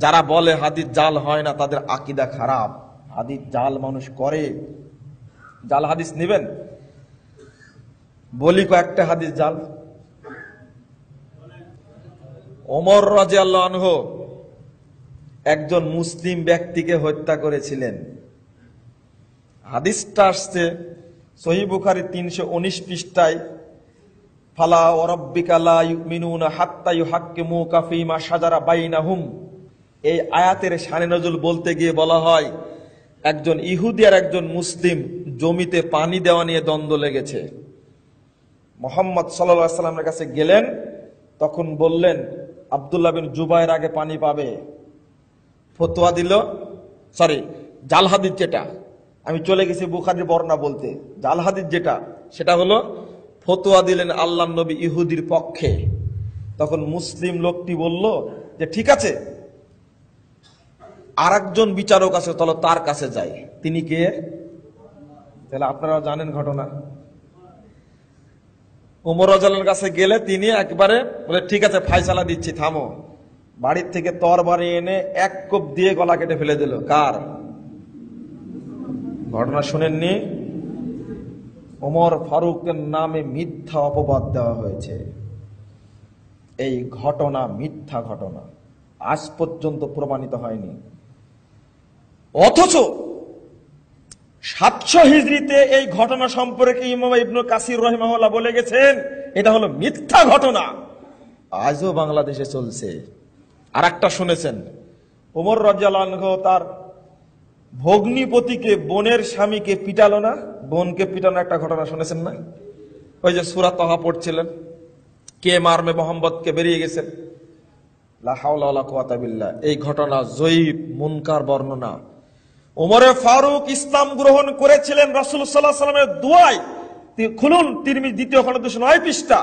যারা বলে হাদিস জাল হয় না তাদের আকীদা খারাপ। হাদিস জাল মানুষ করে। জাল হাদিস নেবেন? বলি কয়েকটা হাদিস জাল। ওমর রাদিয়াল্লাহু আনহু একজন মুসলিম ব্যক্তিকে হত্যা করেছিলেন। হাদিসটা আসছে সহিহ বুখারী 319 পৃষ্ঠায়, ফালা ওয়া রাব্বিকা লা ইউমিনুনা হাত্তা ইউহাক্কিমুকা ফীমা শাজারা বাইনাহুম। এই আয়াতের শানে নজুল বলতে গিয়ে বলা হয়, একজন ইহুদি আর একজন মুসলিম জমিতে পানি দেওয়া নিয়ে দ্বন্দ্ব লেগেছে। মুহাম্মদ সাল্লাল্লাহু আলাইহি ওয়াসাল্লামের কাছে গেলেন, তখন বললেন আব্দুল্লাহ বিন জুবায়ের আগে পানি পাবে। ফতোয়া দিল, জাল হাদিস যেটা, আমি চলে গেছি বুখারীর বর্ণনা বলতে, জাল হাদিস যেটা সেটা হলো ফতোয়া দিলেন আল্লাহর নবী ইহুদির পক্ষে। তখন মুসলিম লোকটি বলল যে ঠিক আছে, আরেকজন বিচারক আছে, তাহলে তার কাছে যাই। তিনি কে? তাহলে আপনারা জানেন ঘটনা। ওমর রাদিয়াল্লাহু কাছে গেলে তিনি একবারে বলে ঠিক আছে ফায়সালা দিচ্ছি, থামো। বাড়ির থেকে তরবারি এনে এক কোপ দিয়ে গলা কেটে ফেলে দিল। কার? ঘটনা শুনেননি? ওমর ফারুকের নামে মিথ্যা অপবাদ দেওয়া হয়েছে। এই ঘটনা মিথ্যা ঘটনা, আজ পর্যন্ত প্রমাণিত হয়নি। অথচ 700 হিজরিতে এই ঘটনা সম্পর্কে ইমাম ইবনে কাসির রাহিমাহুল্লাহ বলে গেছেন এটা হলো মিথ্যা ঘটনা। আজও বাংলাদেশে চলছে। আর একটা শুনেছেন, ওমর রাদিয়াল্লাহু আনহু তার ভগ্নিপতিকে, বোনের স্বামীকে পিটালো না? বোনকে পিটানো একটা ঘটনা শুনেছেন না? ওই যে সূরা তাহা পড়ছিলেন, কে মারবে মোহাম্মদকে, বেরিয়ে গেছেন, লা হাওলা ওয়ালা কুওয়াতা বিল্লাহ। এই ঘটনা জয়ীফ মুনকার বর্ণনা। ওমরে ফারুক ইসলাম গ্রহণ করেছিলেন রাসূল সাল্লাল্লাহু আলাইহি ওয়াসাল্লামের দুআয়। খুলুন তিরমিজি 2য় খণ্ড 209 পৃষ্ঠা।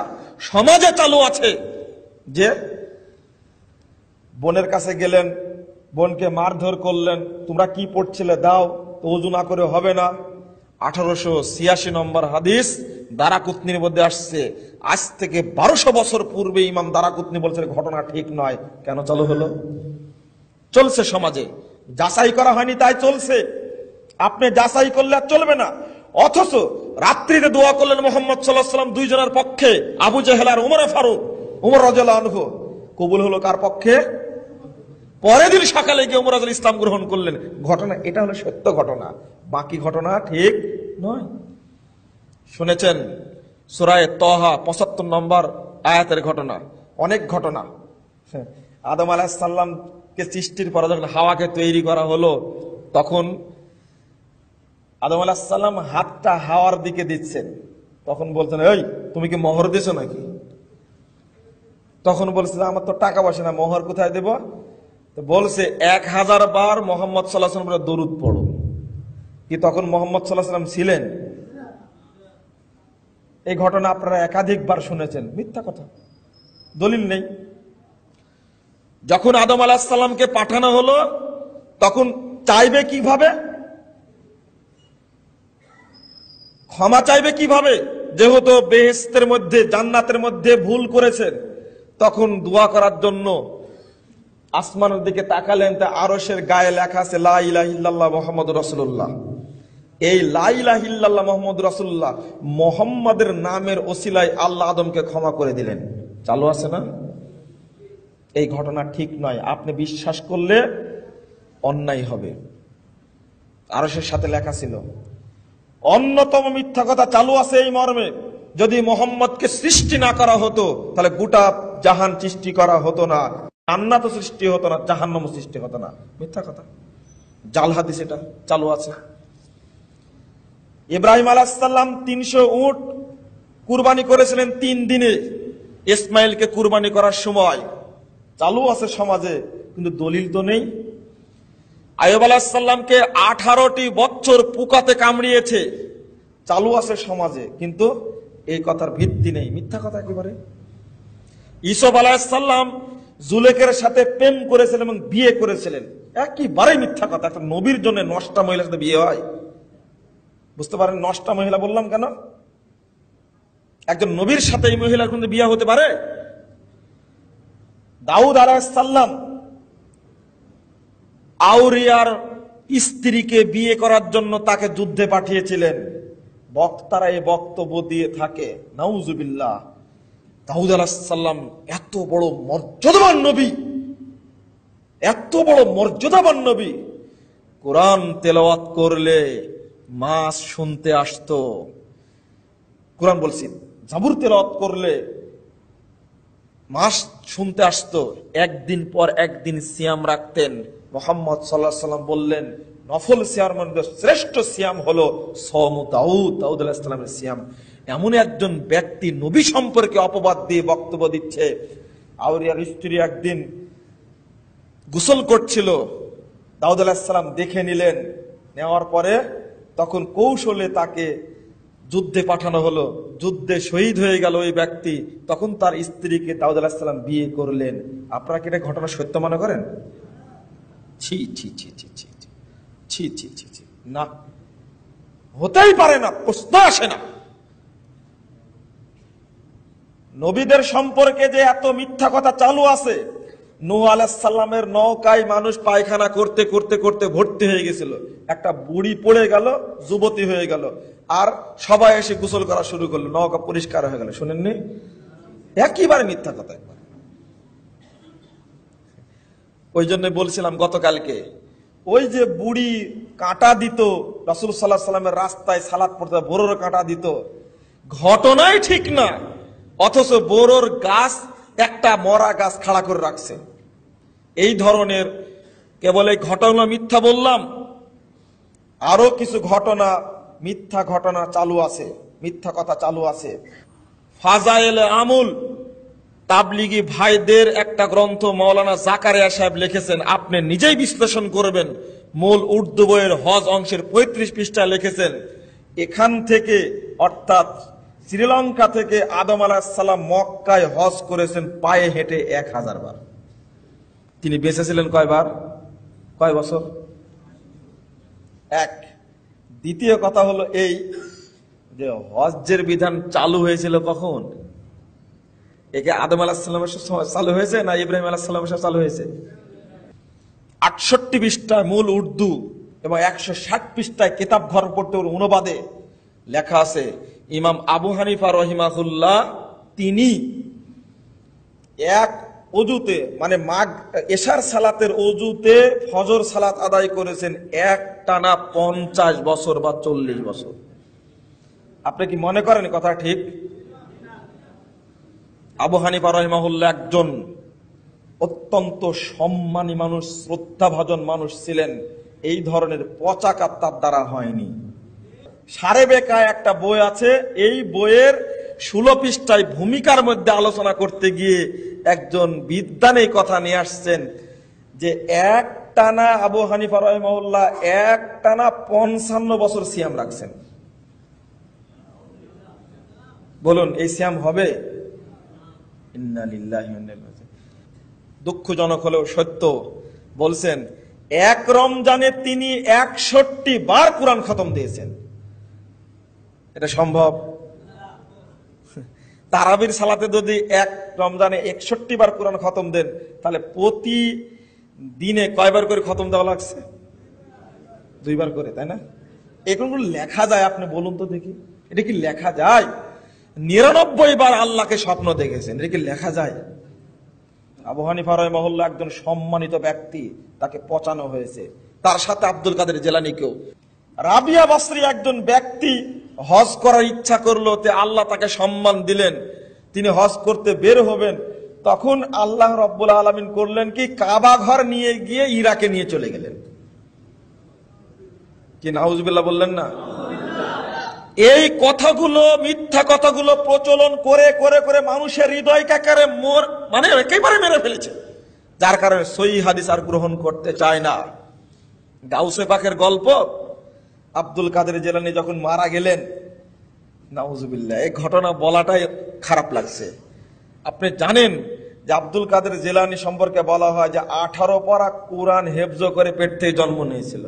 সমাজে চালু আছে যে বোনের কাছে গেলেন, বোনকে মারধর করলেন, তোমরা কি পড়ছিলে দাও, তো ওযু না করে হবে না। 1886 নম্বর হাদিস দারাকুতনির মধ্যে আসছে। আজ থেকে 1200 বছর পূর্বে ইমাম দারাকুতনি বলছেন ঘটনা ঠিক নয়। কেন চালু হলো? চলছে সমাজে, যাচাই করা হয়নি তাই চলছে। আপনি যাচাই করলে আর চলবে না। অথচ রাত্রিতে দোয়া করলেন মুহাম্মদ সাল্লাল্লাহু আলাইহি ওয়াসাল্লাম দুইজনের পক্ষে, আবু জাহেল আর ওমর ফারুক। ওমর রাদিয়াল্লাহু আনহু কবুল হলো কার পক্ষে? পরের দিন সকালে গিয়ে ওমর রাদিয়াল্লাহু ইসলাম গ্রহণ করলেন। ঘটনা এটা হলো সত্য ঘটনা, বাকি ঘটনা ঠিক নয়। শুনেছেন সূরা তাহা 75 নম্বর আয়াতের ঘটনা, অনেক ঘটনা। আদম আলাইহিস সালামকে সৃষ্টির পরে যখন হাওয়াকে তৈরি করা হলো, তখন আদম আলাইহিস সালাম হাতটা হাওয়ার দিকে দিচ্ছেন। তখন বলছেন, এই তুমি কি মোহর দিছো নাকি? তখন বলছে আমার তো টাকা পয়সা না, মোহর কোথায় দেব? তো বলছে 1000 বার মুহাম্মদ সাল্লাল্লাহু আলাইহি ওয়াসাল্লাম দরুদ পড়ো। কি তখন মুহাম্মদ সাল্লাল্লাহু আলাইহি ওয়াসাল্লাম ছিলেন? এই ঘটনা আপনারা একাধিকবার শুনেছেন, মিথ্যা কথা, দলিল নেই। যখন আদম আলাইহিস সালামকে পাঠানো হলো, তখন চাইবে কিভাবে? ক্ষমা চাইবে কিভাবে? যেহেতু বেহেশতের মধ্যে, জান্নাতের মধ্যে ভুল করেছেন, তখন দোয়া করার জন্য আসমানের দিকে তাকালেন, তা আরশের গায়ে লেখা আছে লা ইলাহা ইল্লাল্লাহ মুহাম্মাদুর রাসূলুল্লাহ। এই লা ইলাহা ইল্লাল্লাহ মুহাম্মাদুর রাসূলুল্লাহ, মুহাম্মাদের নামের ওসিলায় আল্লাহ আদমকে ক্ষমা করে দিলেন। চালু আছে না? এই ঘটনা ঠিক নয়, আপনি বিশ্বাস করলে অন্যায় হবে। আরশের সাথে লেখা ছিল। অন্যতম মিথ্যা কথা চালু আছে এই মর্মে, যদি মুহাম্মদকে সৃষ্টি না করা হতো তাহলে গোটা জাহান সৃষ্টি করা হতো না, জান্নাত সৃষ্টি হতো না, জাহান্নাম সৃষ্টি হতো না। মিথ্যা কথা, জাল হাদিস এটা চালু আছে। ইব্রাহিম আলাইহিস সালাম 300 উট কুরবানি করেছিলেন 3 দিনে। ইসমাইলকে কুরবানি করার সময় চালু আছে সমাজে, কিন্তু দলিল তো নেই। আইয়ুব আলাইহিস সালামকে 18টি বছর পোকাতে কামড়িয়েছে, চালু আছে সমাজে, কিন্তু এই কথার ভিত্তি নেই, মিথ্যা কথা একেবারে। ইউসুফ আলাইহিস সালাম জুলেখার সাথে প্রেম করেছিলেন এবং বিয়ে করেছিলেন, একেবারে মিথ্যা কথা। একটা নবীর জন্য নষ্টা মহিলার সাথে বিয়ে হয়? বুঝতে পারেন নষ্টা মহিলা বললাম কেন? একজন নবীর সাথে এই মহিলার কিন্তু বিয়ে হতে পারে? দাউদ আলাইহিস সালাম আউরিয়ার স্ত্রীকে বিয়ে করার জন্য তাকে যুদ্ধে পাঠিয়েছিলেন। বক্তারা এই বক্তব্য দিয়ে থাকে, নাউজুবিল্লাহ, দাউদ আলাইহিস সালাম এত বড় মর্যাদাবান নবী, এত বড় মর্যাদাবান নবী, কোরআন তেলাওয়াত করলে মাস শুনতে আসতো। কোরআন বলছি, জাবুর তেলাওয়াত করলে মাস শুনতে আসতো। একদিন পর একদিন সিয়াম রাখতেন। মুহাম্মদ সাল্লাল্লাহু আলাইহি ওয়াসাল্লাম বললেন, নফল সিয়ামের মধ্যে শ্রেষ্ঠ সিয়াম হলো সওমু দাউদ, দাউদ আলাইহিস সালামের সিয়াম। এমন একজন ব্যক্তি নবী সম্পর্কে অপবাদ দিয়ে বক্তব্য দিচ্ছে। আউরিয়ার স্ত্রী একদিন গোসল করছিল, দাউদ আলাইহিস সালাম দেখে নিলেন। নেওয়ার পরে তখন কৌশলে তাকে যুদ্ধে পাঠানো হলো, যুদ্ধে শহীদ হয়ে গেল ওই ব্যক্তি। তখন তার স্ত্রীকে দাউদ আলাইহিস সালাম বিয়ে করলেন। আপনারা কি এটা ঘটনা সত্য মনে করেন? ছি ছি ছি ছি ছি ছি ছি ছি ছি, না, হতেই পারে না, প্রশ্ন আসে না। নবীদের সম্পর্কে যে এত মিথ্যা কথা চালু আছে, নূহ আলাইহিস সালামের নৌকায় মানুষ পায়খানা করতে করতে করতে ভর্তি হয়ে গেছিল, একটা বুড়ি পড়ে গেল, যুবতী হয়ে গেল, আর সবাই এসে গোসল করা শুরু করলো, নৌকা পরিষ্কার হয়ে গেল। শুনেননি? একেবারে মিথ্যা কথা। ওই জন্য বলছিলাম গতকালকে, ওই যে বুড়ি কাঁটা দিত রাসূল সাল্লাল্লাহু আলাইহি সাল্লামের রাস্তায় সালাত পড়তে, বোরোর কাঁটা দিত, ঘটনাই ঠিক না, অথচ বোরোর গাছ একটা মরা গাছ খাড়া করে রাখছে। এই ধরনের কেবল এই ঘটনা মিথ্যা বললাম, আরো কিছু ঘটনা মিথ্যা ঘটনা চালু আছে, মিথ্যা কথা চালু আছে। ফাজায়েলে আমুল তাবলিগি ভাইদের একটা গ্রন্থ মাওলানা জাকারিয়া সাহেব লিখেছেন, আপনি নিজেই বিশ্লেষণ করবেন। মূল উর্দু বইয়ের হজ অংশের 35 পৃষ্ঠায় লিখেছেন, এখান থেকে অর্থাৎ শ্রীলঙ্কা থেকে আদম আলাইহিস সালাম মক্কায় হজ করেছেন পায়ে হেঁটে 1000 বার। তিনি বেঁচে ছিলেন কয়বার? কয় বছর? এক। দ্বিতীয় কথা হলো এই যে হজ্জের বিধান চালু হয়েছিল কখন? একে আদম আলাইহিস সালামের সময় চালু হয়েছে না ইব্রাহিম আলাইহিস সালামের সময় চালু হয়েছে? 68 পৃষ্ঠায় মূল উর্দু এবং 160 পৃষ্ঠায় কিতাব ঘর পড়তে অনুবাদে লেখা আছে, ইমাম আবু হানিফা রহিমাহুল্লাহ তিনি এক অজুতে, মানে এশার সালাতের অজুতে ফজর সালাত আদায় করেছেন এক টানা 50 বছর বা 40 বছর। আপনি কি মনে করেন কথা ঠিক? আবু হানিফা রহিমাহুল্লাহ একজন অত্যন্ত সম্মানী মানুষ, শ্রদ্ধাভাজন মানুষ ছিলেন। এই ধরনের পচাকাত তার দ্বারা হয়নি। সারে বেকায় একটা বই আছে, এই বইয়ের 16 পৃষ্ঠায় ভূমিকার মধ্যে আলোচনা করতে গিয়ে একজন বিদ্বান এই কথা নিয়ে আসছেন যে এক টানা আবু হানিফা রাহিমাহুল্লাহ এক টানা 55 বছর সিয়াম রাখছেন। বলুন এই সিয়াম হবে? ইন্না লিল্লাহি ওয়া ইন্না ইলাইহি রাজিউন। দুঃখজনক হলেও সত্য। বলছেন এক রমজানে তিনি 61 বার কোরআন খতম দিয়েছেন। এটা সম্ভব? তারাবির সালাতে যদি এক রমজানে 61 বার কোরআন খতম দেন, তাহলে প্রতি দিনে কয়বার করে খতম দেওয়া লাগছে? 2 বার করে, তাই না? এগুলো লেখা যায়? আপনি বলুন তো দেখি, এটা কি লেখা যায়? 99 বার আল্লাহকে স্বপ্ন দেখেছেন, এটা কি লেখা যায়? আবু হানিফা রাহিমাহুল্লাহ একজন সম্মানিত ব্যক্তি, তাকে পচানো হয়েছে। তার সাথে আব্দুল কাদের জিলানীকেও। রাবিয়া বসরি একজন ব্যক্তি হজ করার ইচ্ছা করলো, তে আল্লাহ তাকে সম্মান দিলেন, তিনি হজ করতে বের হবেন। তখন আল্লাহ রব্বুল আলামিন করলেন কি, কাবা ঘর নিয়ে গিয়ে ইরাকে নিয়ে চলে গেলেন। কি নাউজুবিল্লাহ বললেন না? এই কথাগুলো, মিথ্যা কথাগুলো প্রচলন করে করে করে মানুষের হৃদয়কে মানে একেবারে মেরে ফেলেছে, যার কারণে সহিহ হাদিস আর গ্রহণ করতে চায় না। গাউসে পাকের গল্প, আব্দুল কাদের জিলানী যখন মারা গেলেন, নাউজুবিল্লাহ, এই ঘটনা বলাটাই খারাপ লাগছে। আপনি জানেন যে আব্দুল কাদের জিলানী সম্পর্কে বলা হয় যে 18 পারা কোরআন হেফজ করে পেট থেকে জন্ম নিয়েছিল।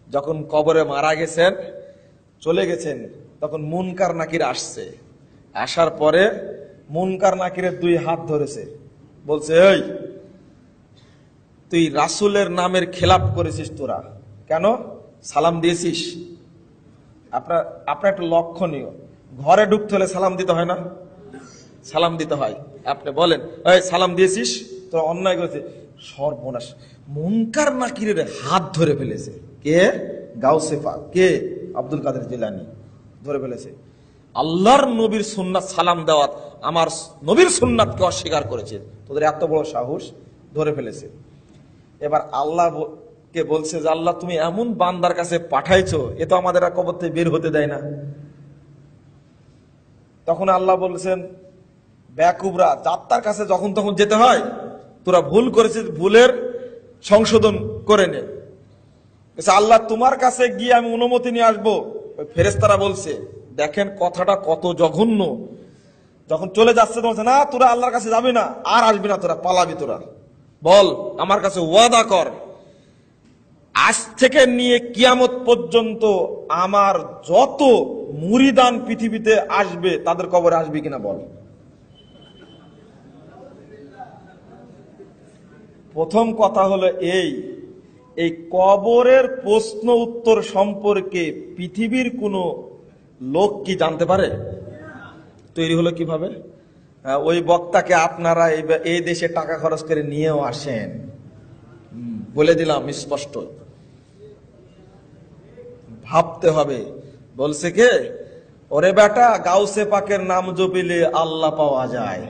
যখন কবরে মারা গেছেন, চলে গেছেন, তখন মুনকার নাকির আসছে। আসার পরে মুনকার নাকিরের 2 হাত ধরেছে, বলছে এই তুই রাসূলের নামের খেলাপ করেছিস তোরা, কেন সালাম দিয়েছিস? আপনার একটা লক্ষণীয়, ঘরে ঢুকতে হলে সালাম দিতে হয় না? সালাম দিতে হয়। আপনি বলেন, এই সালাম দিয়েছিস, তোরা অন্যায় করেছে। সর্বনাশ, মুনকার নাকিরের হাত ধরে ফেলেছে কে? গাউসে পাক, কে? আব্দুল কাদের জিলানী ধরে ফেলেছে। আল্লাহর নবীর সুন্নাত সালাম দেওয়াত, আমার নবীর সুন্নাতকে অস্বীকার করেছে। তোদের এত বড় সাহস, ধরে ফেলেছে। এবার আল্লাহ কে বলছে যে আল্লাহ তুমি এমন বান্দার কাছে পাঠাইছো, এ তো আমাদের আর কবর থেকে বের হতে দেয় না। তখন আল্লাহ বলছেন, বেকুবরা, যাত্রার কাছে যখন তখন যেতে হয়, তোরা ভুল করেছিস, ভুলের সংশোধন করে নে। আল্লাহ তোমার কাছে গিয়ে আমি অনুমতি নিয়ে আসবো। ওই ফেরেশতারা বলছে, দেখেন কথাটা কত জঘন্য। যখন চলে যাচ্ছে তো বলছে, না তোরা আল্লাহর কাছে যাবি না, আর আসবি না, তোরা পালাবি। তোরা বল আমার কাছে ওয়াদা কর, আজ থেকে নিয়ে কিয়ামত পর্যন্ত আমার যত মুরিদান পৃথিবীতে আসবে তাদের কবরে আসবি কিনা বল। প্রথম কথা হলো এই কবরের প্রশ্ন উত্তর সম্পর্কে পৃথিবীর কোন লোক কি জানতে পারে? তৈরি হলো কিভাবে? ওই বক্তাকে আপনারা এই দেশে টাকা খরচ করে নিয়েও আসেন, বলে দিলাম স্পষ্ট। ভাবতে হবে। বলছে কে? ওরে বেটা, গাউসে পাকের নাম জপিলে আল্লাহ পাওয়া যায়।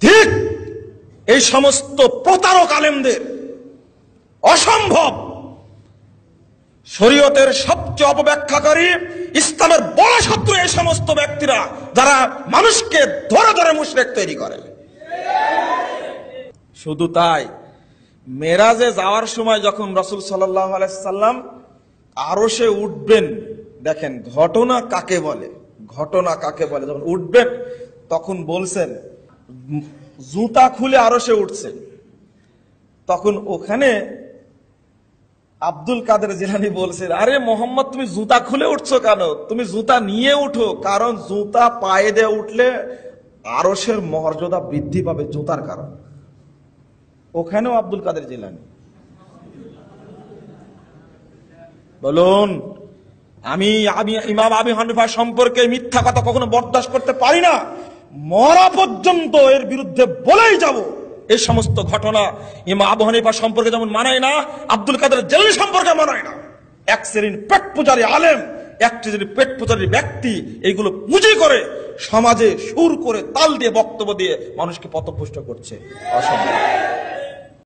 ঠিক এই সমস্ত প্রতারক আলেমদের অসম্ভব। শরীয়তের সবচেয়ে অপব্যাখ্যাকারী, ইসলামের বড় শত্রু এই সমস্ত ব্যক্তিরা, যারা মানুষকে ধরে ধরে মুশরিক তৈরি করে। শুধু তাই, মেরাজে যাওয়ার সময় যখন রাসূল সাল্লাল্লাহু আলাইহি সাল্লাম আরশে উঠবেন, দেখেন ঘটনা কাকে বলে, ঘটনা কাকে বলে। যখন উঠবেন তখন বলছেন, জুতা খুলে আরশে উঠছেন। তখন ওখানে আব্দুল কাদের জিলানী বলছেন, আরে মোহাম্মদ তুমি জুতা খুলে উঠছো কেন? তুমি জুতা নিয়ে উঠো, কারণ জুতা পায়ে দিয়ে উঠলে আরশের মর্যাদা বৃদ্ধি পাবে জুতার কারণ। ওখানেও আব্দুল কাদের জিলানী বলুন, আমি ইমাম আবু হানিফা সম্পর্কে মিথ্যা কথা কখনো বরদাস্ত করতে পারি না, মরা পর্যন্ত এর বিরুদ্ধে বলেই যাব। এই সমস্ত ঘটনা ইমাম আবু হানিফা সম্পর্কে যেমন মানায় না, আব্দুল কাদের জিলানী সম্পর্কে মানায় না। এক শ্রেণীর পেট পূজারী আলেম, এক শ্রেণীর পেট পূজারী ব্যক্তি এইগুলো পুঁজি করে সমাজে সুর করে তাল দিয়ে বক্তব্য দিয়ে মানুষকে পথভ্রষ্ট করছে। অসম্ভব।